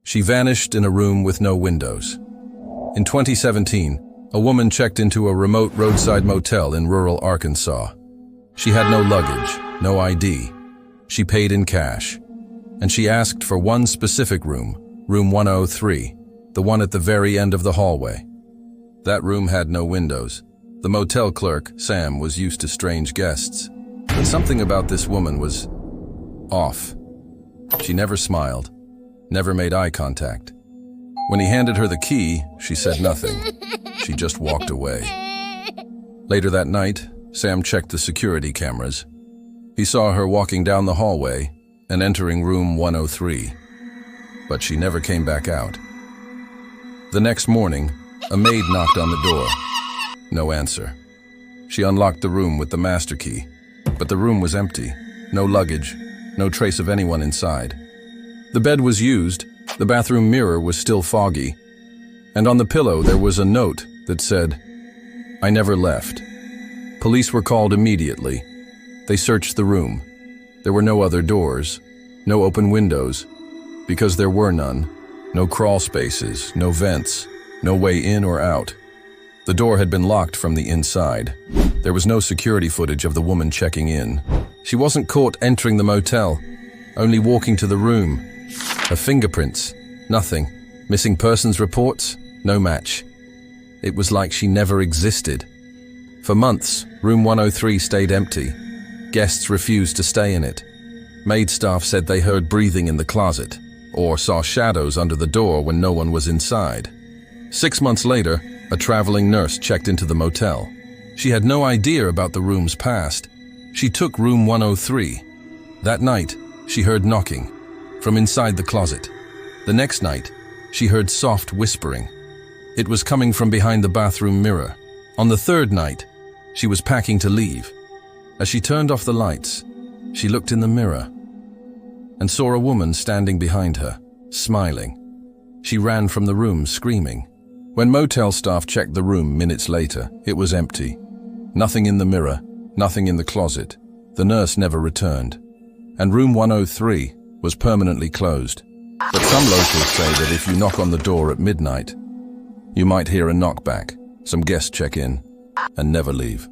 She vanished in a room with no windows. In 2017, a woman checked into a remote roadside motel in rural Arkansas. She had no luggage, no ID. She paid in cash. And she asked for one specific room, room 103, the one at the very end of the hallway. That room had no windows. The motel clerk, Sam, was used to strange guests. But something about this woman was off. She never smiled, never made eye contact. When he handed her the key, she said nothing. She just walked away. Later that night, Sam checked the security cameras. He saw her walking down the hallway and entering room 103. But she never came back out. The next morning, a maid knocked on the door. No answer. She unlocked the room with the master key, but the room was empty. No luggage, no trace of anyone inside. The bed was used, the bathroom mirror was still foggy, and on the pillow there was a note that said, "I never left." Police were called immediately. They searched the room. There were no other doors, no open windows, because there were none, no crawl spaces, no vents, no way in or out. The door had been locked from the inside. There was no security footage of the woman checking in. She wasn't caught entering the motel, only walking to the room. Her fingerprints, nothing. Missing persons reports, no match. It was like she never existed. For months, room 103 stayed empty. Guests refused to stay in it. Maid staff said they heard breathing in the closet, or saw shadows under the door when no one was inside. 6 months later, a traveling nurse checked into the motel. She had no idea about the room's past. She took room 103. That night, she heard knocking from inside the closet. The next night, she heard soft whispering. It was coming from behind the bathroom mirror. On the third night, she was packing to leave. As she turned off the lights, she looked in the mirror and saw a woman standing behind her, smiling. She ran from the room, screaming. When motel staff checked the room minutes later, it was empty. Nothing in the mirror, nothing in the closet. The nurse never returned. And room 103 was permanently closed. But some locals say that if you knock on the door at midnight, you might hear a knockback, some guests check in, and never leave.